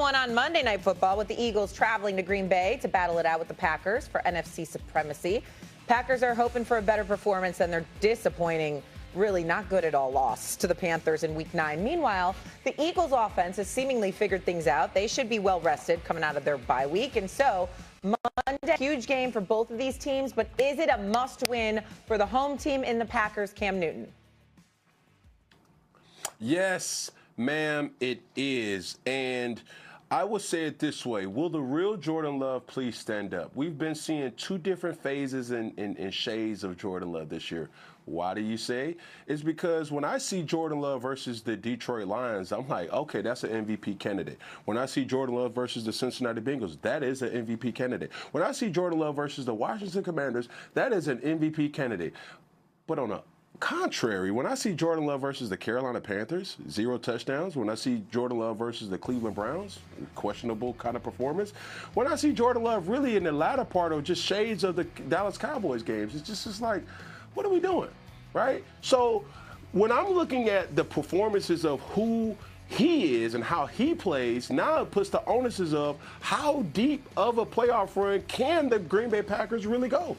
one on Monday Night Football with the Eagles traveling to Green Bay to battle it out with the Packers for NFC supremacy. Packers are hoping for a better performance than their disappointing, really not good at all loss to the Panthers in Week 9. Meanwhile, the Eagles offense has seemingly figured things out. They should be well rested coming out of their bye week. And so Monday, huge game for both of these teams, but is it a must-win for the home team in the Packers, Cam Newton? Yes, ma'am, it is. And I will say it this way. Will the real Jordan Love please stand up? We've been seeing two different phases and shades of Jordan Love this year. Why do you say? It's because when I see Jordan Love versus the Detroit Lions, I'm like, okay, that's an MVP candidate. When I see Jordan Love versus the Cincinnati Bengals, that is an MVP candidate. When I see Jordan Love versus the Washington Commanders, that is an MVP candidate. But on a contrary, when I see Jordan Love versus the Carolina Panthers, 0 touchdowns. When I see Jordan Love versus the Cleveland Browns, questionable kind of performance. When I see Jordan Love really in the latter part of just shades of the Dallas Cowboys games, it's just like, what are we doing, right? So when I'm looking at the performances of who he is and how he plays, now it puts the onus of how deep of a playoff run can the Green Bay Packers really go.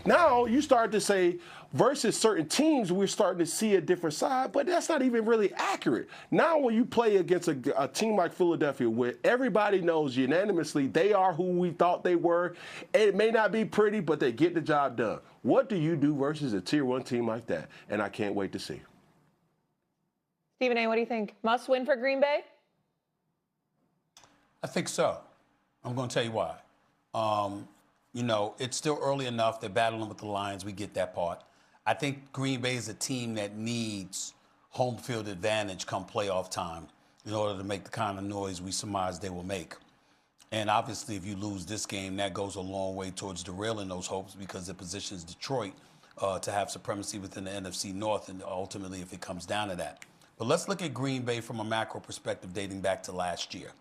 Now you start to say, versus certain teams, we're starting to see a different side, but that's not even really accurate. Now when you play against a team like Philadelphia, where everybody knows unanimously they are who we thought they were, and it may not be pretty, but they get the job done. What do you do versus a Tier 1 team like that? And I can't wait to see. Stephen A., what do you think? Must win for Green Bay? I think so. I'm going to tell you why. You know, it's still early enough. They're battling with the Lions. We get that part. I think Green Bay is a team that needs home field advantage come playoff time in order to make the kind of noise we surmise they will make. And obviously, if you lose this game, that goes a long way towards derailing those hopes because it positions Detroit to have supremacy within the NFC North and ultimately if it comes down to that. But let's look at Green Bay from a macro perspective dating back to last year.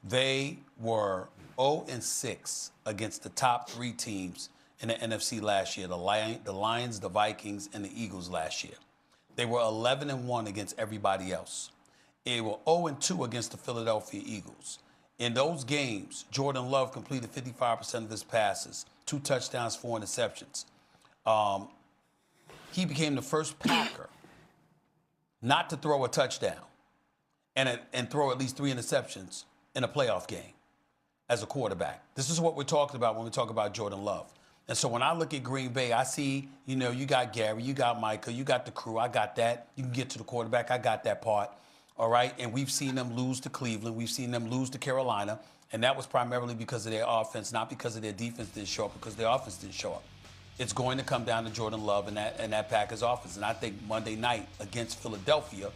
They were 0-6 against the top 3 teams in the NFC last year, the Lions, the Vikings, and the Eagles last year. They were 11-1 against everybody else. They were 0-2 against the Philadelphia Eagles. In those games, Jordan Love completed 55% of his passes, 2 touchdowns, 4 interceptions. He became the first Packer not to throw a touchdown and throw at least 3 interceptions in a playoff game as a quarterback. This is what we're talking about when we talk about Jordan Love. And so when I look at Green Bay, I see, you know, you got Gary, you got Micah, you got the crew. I got that. You can get to the quarterback. I got that part. All right. And we've seen them lose to Cleveland. We've seen them lose to Carolina. And that was primarily because of their offense, not because of their defense didn't show up, because their offense didn't show up. It's going to come down to Jordan Love and that Packers offense. And I think Monday night against Philadelphia,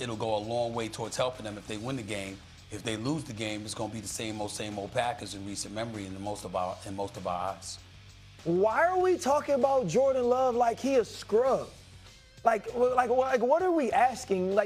it'll go a long way towards helping them if they win the game. If they lose the game, it's going to be the same old Packers in recent memory in most of our eyes. Why are we talking about Jordan Love like he a scrub? Like what are we asking?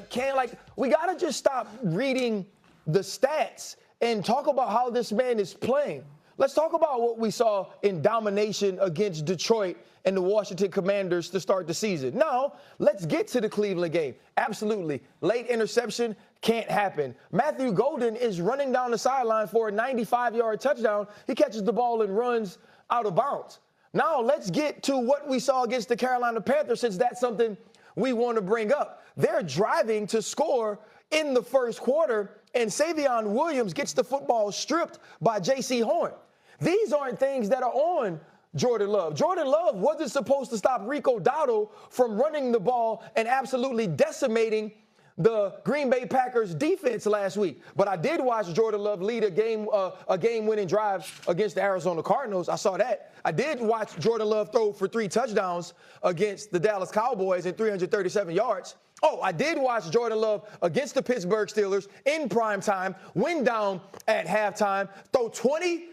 We got to just stop reading the stats and talk about how this man is playing. Let's talk about what we saw in domination against Detroit and the Washington Commanders to start the season. Now, let's get to the Cleveland game. Absolutely. Late interception can't happen. Matthew Golden is running down the sideline for a 95-yard touchdown. He catches the ball and runs out of bounds. Now, let's get to what we saw against the Carolina Panthers, since that's something we want to bring up. They're driving to score in the first quarter, and Savion Williams gets the football stripped by J.C. Horn. These aren't things that are on Jordan Love. Jordan Love wasn't supposed to stop Rico Dowdle from running the ball and absolutely decimating the Green Bay Packers defense last week. But I did watch Jordan Love lead a game-winning drive against the Arizona Cardinals. I saw that. I did watch Jordan Love throw for 3 touchdowns against the Dallas Cowboys and 337 yards. Oh, I did watch Jordan Love against the Pittsburgh Steelers in prime time, win down at halftime, throw 20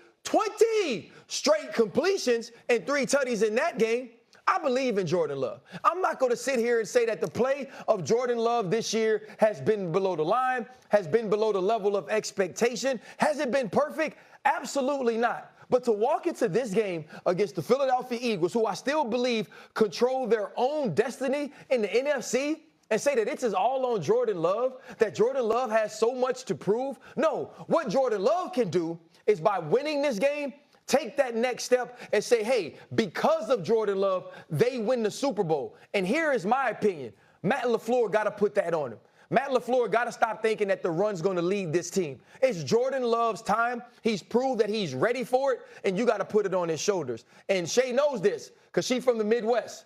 straight completions and 3 tutties in that game. I believe in Jordan Love. I'm not going to sit here and say that the play of Jordan Love this year has been below the line, has been below the level of expectation. Has it been perfect? Absolutely not. But to walk into this game against the Philadelphia Eagles, who I still believe control their own destiny in the NFC, and say that it's all on Jordan Love, that Jordan Love has so much to prove. No, what Jordan Love can do is by winning this game, take that next step and say, hey, because of Jordan Love, they win the Super Bowl. And here is my opinion. Matt LaFleur got to put that on him. Matt LaFleur got to stop thinking that the run's going to lead this team. It's Jordan Love's time. He's proved that he's ready for it, and you got to put it on his shoulders. And Shay knows this because she's from the Midwest,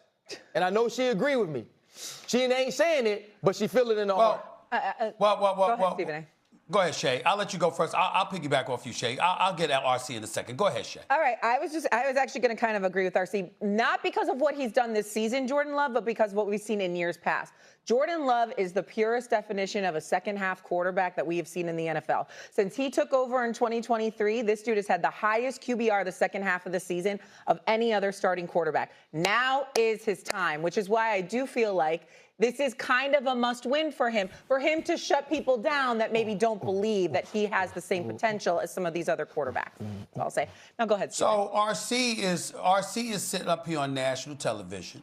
and I know she agree with me. She ain't saying it, but she feel it in her heart. Go ahead, Stephen A. Go ahead, Shay. I'll let you go first. I'll piggyback off you, Shay. I'll get at RC in a second. Go ahead, Shay. All right. I was actually going to kind of agree with RC, not because of what he's done this season, Jordan Love, but because of what we've seen in years past. Jordan Love is the purest definition of a second-half quarterback that we have seen in the NFL. Since he took over in 2023, this dude has had the highest QBR the second half of the season of any other starting quarterback. Now is his time, which is why I do feel like this is kind of a must-win for him to shut people down that maybe don't believe that he has the same potential as some of these other quarterbacks. So I'll say. Now go ahead, Stephen. So RC is sitting up here on national television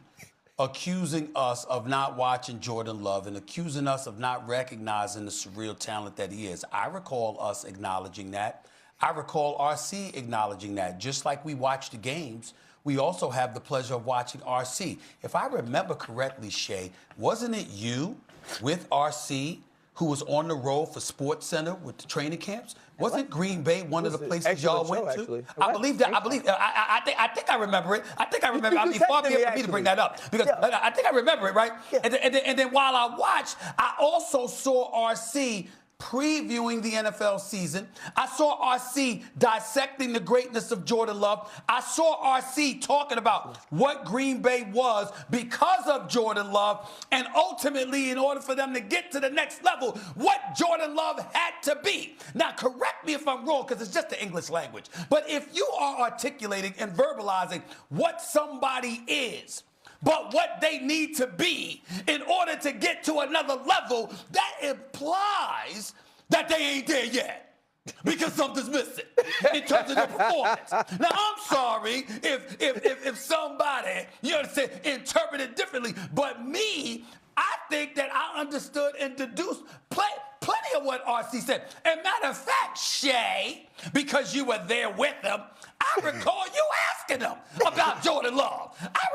accusing us of not watching Jordan Love and accusing us of not recognizing the surreal talent that he is. I recall us acknowledging that. I recall RC acknowledging that. Just like we watch the games, we also have the pleasure of watching RC. If I remember correctly, Shay, wasn't it you with RC who was on the road for Sports Center with the training camps? Wasn't Green Bay one of the places y'all went to? Actually. I believe that. I think I remember it. I think I remember. I mean, far be it for me to bring that up because I think I remember it, right? Yeah. And then while I watched, I also saw RC previewing the NFL season. I saw RC dissecting the greatness of Jordan Love. I saw RC talking about what Green Bay was because of Jordan Love, and ultimately, in order for them to get to the next level, what Jordan Love had to be. Now, correct me if I'm wrong, because it's just the English language. But if you are articulating and verbalizing what somebody is, but what they need to be in order to get to another level, that implies that they ain't there yet. Because something's missing in terms of their performance. Now, I'm sorry if somebody, you understand, interpreted differently, but me, I think that I understood and deduced plenty of what RC said. And matter of fact, Shay, because you were there with him, I recall you asking him about Jordan Love. I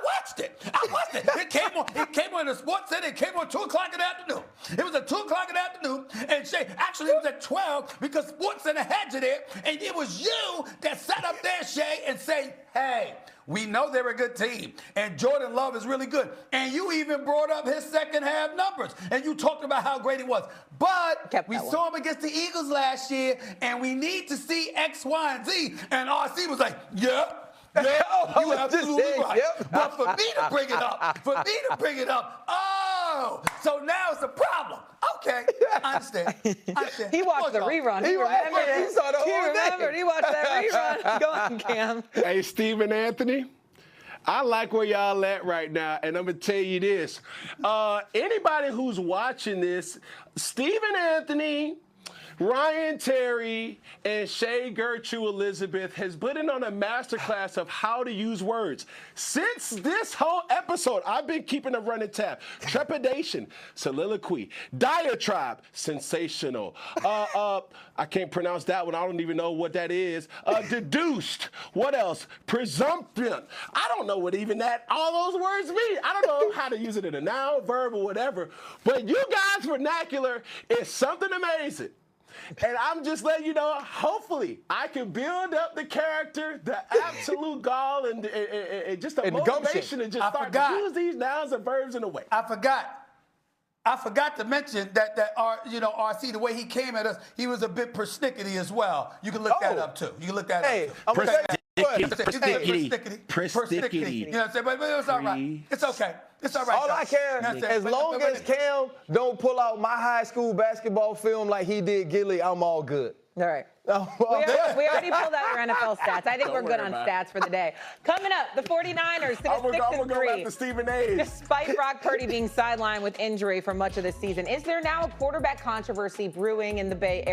watched it. It came on the Sports Center. It came on 2 o'clock in the afternoon. It was at 2 o'clock in the afternoon. And Shay, actually, it was at 12 because Sports Center had you there. And it was you that sat up there, Shay, and say, hey, we know they're a good team, and Jordan Love is really good. And you even brought up his second half numbers, and you talked about how great he was. But we saw him against the Eagles last year, and we need to see X, Y, and Z. And RC was like, yeah, you absolutely right. Yep. But for me to bring it up, oh, so now it's a problem. Okay, I understand. He watched the rerun. He remembered. He watched that rerun. Go on, Cam. Hey, Stephen Anthony, I like where y'all at right now, and I'm going to tell you this. Anybody who's watching this, Stephen Anthony, Ryan Terry, and Shay Gertrude Elizabeth has put in on a masterclass of how to use words. Since this whole episode, I've been keeping a running tab. Trepidation, soliloquy, diatribe, sensational. I can't pronounce that one. I don't even know what that is. Deduced. What else? Presumptive. I don't know what even all those words mean. I don't know how to use it in a noun, verb, or whatever. But you guys' vernacular is something amazing. And I'm just letting you know, hopefully, I can build up the character, the absolute gall, and just the motivation and just start to use these nouns and verbs in a way. I forgot to mention that RC, the way he came at us, he was a bit persnickety as well. You can look that up, too. You can look that up, too. I'm going to say Persnickety. You know what I'm saying? But it's all right. It's okay. It's all right. All I care, as long as Cam don't pull out my high school basketball film like he did Gilly, I'm all good. All right. We already pulled out your NFL stats. I think we're good on stats for the day. Coming up, the 49ers sit at 6-3. I'm going to go back to Stephen A. Despite Brock Purdy being sidelined with injury for much of the season, is there now a quarterback controversy brewing in the Bay Area?